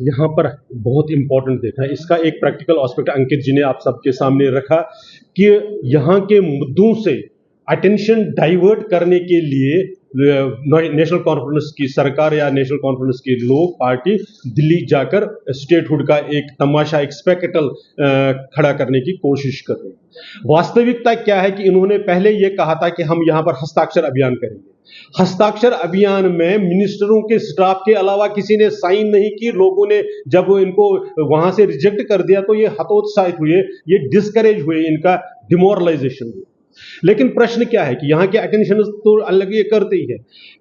यहाँ पर बहुत इंपॉर्टेंट देखना है, इसका एक प्रैक्टिकल एस्पेक्ट अंकित जी ने आप सबके सामने रखा कि यहाँ के मुद्दों से अटेंशन डाइवर्ट करने के लिए नेशनल कॉन्फ्रेंस की सरकार या नेशनल कॉन्फ्रेंस के लोग पार्टी दिल्ली जाकर स्टेटहुड का एक तमाशा, एक स्पेक्टेकल खड़ा करने की कोशिश कर रहे हैं। वास्तविकता क्या है कि इन्होंने पहले ये कहा था कि हम यहाँ पर हस्ताक्षर अभियान करेंगे। हस्ताक्षर अभियान में मिनिस्टरों के स्टाफ के अलावा किसी ने साइन नहीं की। लोगों ने जब इनको वहां से रिजेक्ट कर दिया तो ये हतोत्साहित हुए, ये डिस्करेज हुए, इनका डिमोरलाइजेशन हुआ। लेकिन प्रश्न क्या है कि यहां के अटेंशन तो अलग ये करते ही है,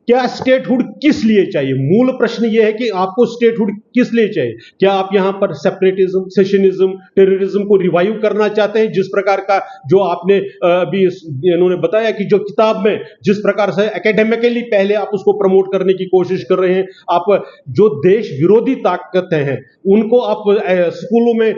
क्या स्टेटहुड किस लिए चाहिए? मूल प्रश्न ये है कि आपको स्टेटहुड किस लिए चाहिए? क्या आप यहां पर सेपरेटिज्म, सेशनिज्म, टेररिज्म को रिवाइव करना चाहते हैं? जिस प्रकार का जो आपने अभी इन्होंने बताया कि जो किताब में जिस प्रकार से एकेडमिकली पहले आप उसको प्रमोट करने की कोशिश कर रहे हैं, आप जो देश विरोधी ताकतें हैं उनको आप स्कूलों में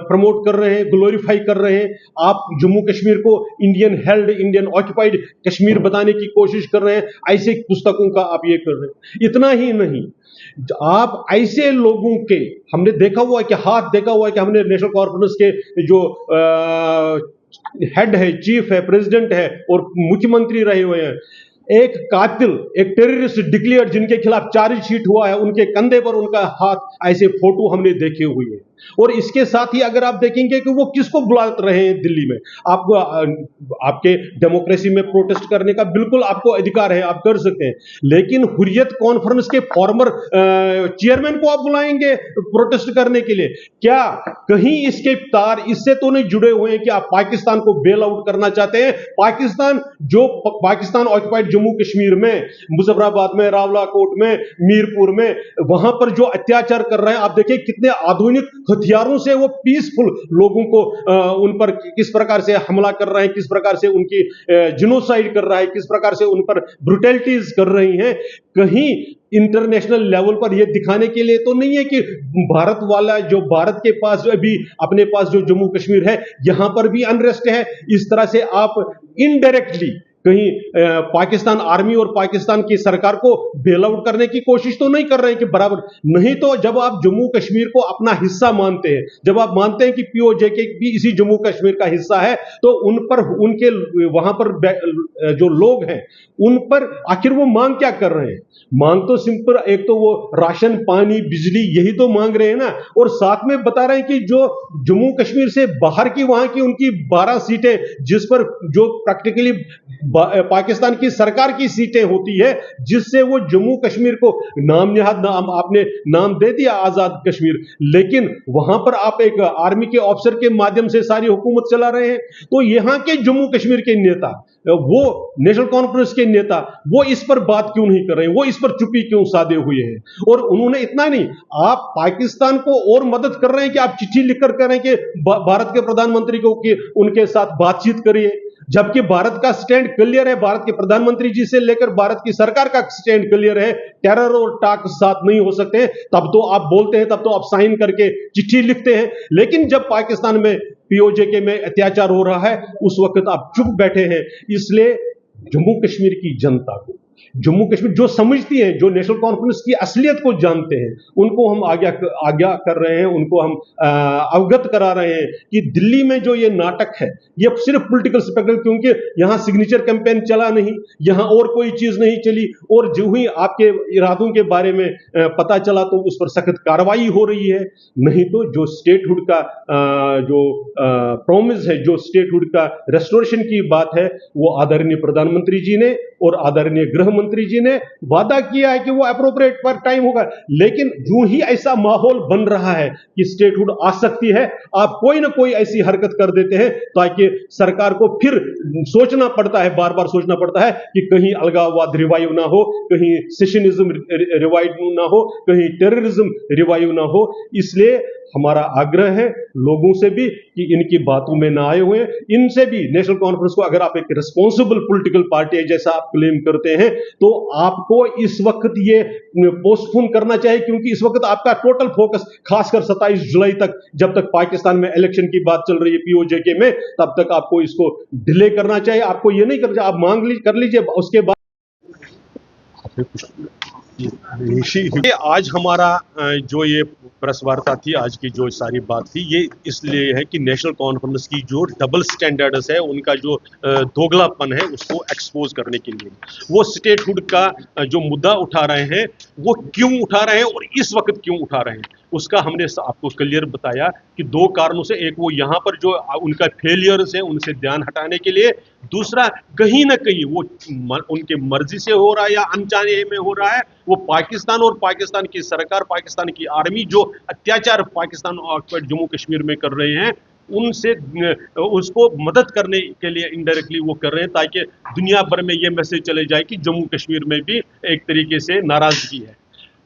प्रमोट कर रहे हैं, ग्लोरीफाई कर रहे हैं। आप जम्मू कश्मीर को Indian held, Indian occupied Kashmir बताने की कोशिश कर रहे हैं। ऐसे पुस्तकों का आप ये कर रहे हैं। इतना ही नहीं, आप ऐसे लोगों के, हमने देखा हुआ है कि हाथ देखा हुआ है कि हमने नेशनल कॉन्फ्रेंस के जो हेड है, चीफ है, प्रेसिडेंट है और मुख्यमंत्री रहे हुए हैं, एक कातिल, एक टेररिस्ट डिक्लेयर जिनके खिलाफ चार्जशीट हुआ है, उनके कंधे पर उनका हाथ, ऐसे फोटो हमने देखे हुए हैं। और इसके साथ ही अगर आप देखेंगे कि वो किसको बुला रहे हैं दिल्ली में, आपको आपके डेमोक्रेसी में प्रोटेस्ट करने का बिल्कुल आपको अधिकार है, आप कर सकते हैं, लेकिन हुर्रियत कॉन्फ्रेंस के फॉर्मर चेयरमैन को आप बुलाएंगे प्रोटेस्ट करने के लिए? क्या कहीं इसके तार इससे तो नहीं जुड़े हुए हैं कि आप पाकिस्तान को बेल आउट करना चाहते हैं? पाकिस्तान ऑक्युपाइड जम्मू कश्मीर में, मुजफ्फराबाद में, रावलाकोट में, मीरपुर में, वहां पर जो अत्याचार कर रहे हैं, आप देखिए कितने आधुनिक हथियारों से वो पीसफुल लोगों को उन पर किस प्रकार से हमला कर रहे हैं, किस प्रकार से उनकी जिनोसाइड कर रहा है, किस प्रकार से उन पर ब्रुटलिटीज कर रही हैं। कहीं इंटरनेशनल लेवल पर यह दिखाने के लिए तो नहीं है कि भारत वाला, जो भारत के पास अभी अपने पास जो जम्मू कश्मीर है, यहां पर भी अनरेस्ट है। इस तरह से आप इनडायरेक्टली कहीं पाकिस्तान आर्मी और पाकिस्तान की सरकार को बेल आउट करने की कोशिश तो नहीं कर रहे हैं कि बराबर नहीं। तो जब आप जम्मू कश्मीर को अपना हिस्सा मानते हैं, जब आप मानते हैं कि पीओजेके भी इसी जम्मू कश्मीर का हिस्सा है, तो उन पर, उनके वहां पर जो लोग हैं उन पर आखिर वो मांग क्या कर रहे हैं? मांग तो सिंपल, एक तो वो राशन, पानी, बिजली, यही तो मांग रहे हैं ना। और साथ में बता रहे हैं कि जो जम्मू कश्मीर से बाहर की वहां की उनकी 12 सीटें, जिस पर जो प्रैक्टिकली पाकिस्तान की सरकार की सीटें होती है, जिससे वो जम्मू कश्मीर को नाम निहाद नाम, आपने नाम दे दिया आजाद कश्मीर, लेकिन वहां पर आप एक आर्मी के ऑफिसर के माध्यम से सारी हुकूमत चला रहे हैं। तो यहां के जम्मू कश्मीर के नेता, वो नेशनल कॉन्फ्रेंस के नेता, वो इस पर बात क्यों नहीं कर रहे हैं? वो इस पर चुप्पी क्यों साधे हुए हैं? और उन्होंने इतना नहीं, आप पाकिस्तान को और मदद कर रहे हैं कि आप चिट्ठी लिखकर कह रहे हैं कि भारत के प्रधानमंत्री को कि उनके साथ बातचीत करिए, जबकि भारत का स्टैंड क्लियर है। भारत के प्रधानमंत्री जी से लेकर भारत की सरकार का स्टैंड क्लियर है, टेरर और टाक साथ नहीं हो सकते। तब तो आप बोलते हैं, तब तो आप साइन करके चिट्ठी लिखते हैं, लेकिन जब पाकिस्तान में पीओजेके में अत्याचार हो रहा है, उस वक्त आप चुप बैठे हैं। इसलिए जम्मू कश्मीर की जनता को, जम्मू कश्मीर जो समझती है, जो नेशनल कॉन्फ्रेंस की असलियत को जानते हैं, उनको हम आज्ञा कर रहे हैं, उनको हम अवगत करा रहे हैं कि दिल्ली में जो ये नाटक है, ये सिर्फ पॉलिटिकल स्पेक्टेकल, क्योंकि यहां सिग्नेचर कैंपेन चला नहीं, यहां और कोई चीज नहीं चली, और जो ही आपके इरादों के बारे में पता चला तो उस पर सख्त कार्रवाई हो रही है। नहीं तो जो स्टेटहुड का जो प्रॉमिस है, जो स्टेटहुड का रेस्टोरेशन की बात है, वो आदरणीय प्रधानमंत्री जी ने और आदरणीय गृह मंत्री जी ने वादा किया है कि वो एप्रोप्रिएट पर टाइम होगा। लेकिन यूं ही ऐसा माहौल बन रहा है कि स्टेटहुड आ सकती है, आप कोई ना कोई ऐसी हरकत कर देते हैं ताकि सरकार को फिर सोचना पड़ता है, बार बार सोचना पड़ता है कि कहीं अलगाववाद रिवाइव ना हो, कहीं सेशनिज्म रिवाइव ना हो, कहीं टेररिज्म रिवाइव ना हो। इसलिए हमारा आग्रह है लोगों से भी कि इनकी बातों में ना आए हुए, इनसे भी नेशनल कॉन्फ्रेंस को, अगर आप एक रिस्पॉन्सिबल पॉलिटिकल पार्टी है जैसा आप क्लेम करते हैं, तो आपको इस वक्त ये पोस्टपोन करना चाहिए, क्योंकि इस वक्त आपका टोटल फोकस, खासकर 27 जुलाई तक, जब तक पाकिस्तान में इलेक्शन की बात चल रही है पीओजेके में, तब तक आपको इसको डिले करना चाहिए। आपको ये नहीं करना चाहिए, आप मांग कर लीजिए, उसके बाद ये आज हमारा जो ये प्रेस वार्ता थी, आज की जो सारी बात थी, ये इसलिए है कि नेशनल कॉन्फ्रेंस की जो डबल स्टैंडर्ड्स है, उनका जो दोगलापन है, उसको एक्सपोज करने के लिए वो स्टेटहुड का जो मुद्दा उठा रहे हैं, वो क्यों उठा रहे हैं और इस वक्त क्यों उठा रहे हैं, उसका हमने आपको क्लियर बताया कि दो कारणों से। एक, वो यहाँ पर जो उनका फेलियर्स है उनसे ध्यान हटाने के लिए। दूसरा, कहीं ना कहीं वो उनके मर्जी से हो रहा है या अनजाने में हो रहा है, वो पाकिस्तान और पाकिस्तान की सरकार, पाकिस्तान की आर्मी जो अत्याचार पाकिस्तान और जम्मू कश्मीर में कर रहे हैं, उनसे उसको मदद करने के लिए इनडायरेक्टली वो कर रहे हैं, ताकि दुनिया भर में ये मैसेज चले जाए कि जम्मू कश्मीर में भी एक तरीके से नाराजगी है।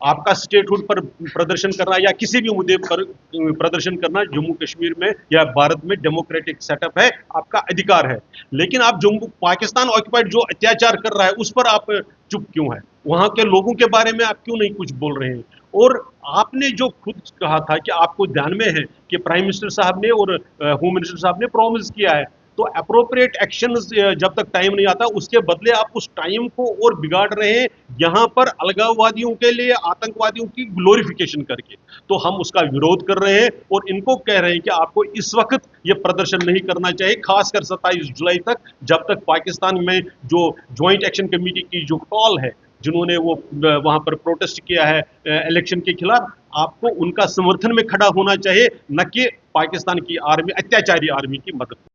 आपका स्टेटहुड पर प्रदर्शन करना या किसी भी मुद्दे पर प्रदर्शन करना जम्मू कश्मीर में या भारत में डेमोक्रेटिक सेटअप है, आपका अधिकार है। लेकिन आप जम्मू पाकिस्तान ऑक्युपाइड जो अत्याचार कर रहा है उस पर आप चुप क्यों है? वहां के लोगों के बारे में आप क्यों नहीं कुछ बोल रहे हैं? और आपने जो खुद कहा था कि आपको ध्यान में है कि प्राइम मिनिस्टर साहब ने और होम मिनिस्टर साहब ने प्रॉमिस किया है, तो अप्रोप्रिएट एक्शन जब तक टाइम नहीं आता, उसके बदले आप उस टाइम को और बिगाड़ रहे हैं, यहां पर अलगाववादियों के लिए आतंकवादियों की ग्लोरिफिकेशन करके। तो हम उसका विरोध कर रहे हैं और इनको कह रहे हैं कि आपको इस वक्त ये प्रदर्शन नहीं करना चाहिए, खासकर 27 जुलाई तक, जब तक पाकिस्तान में जो ज्वाइंट एक्शन कमेटी की जो कॉल है, जिन्होंने वो वहां पर प्रोटेस्ट किया है इलेक्शन के खिलाफ, आपको उनका समर्थन में खड़ा होना चाहिए, न कि पाकिस्तान की आर्मी, अत्याचारी आर्मी की मदद।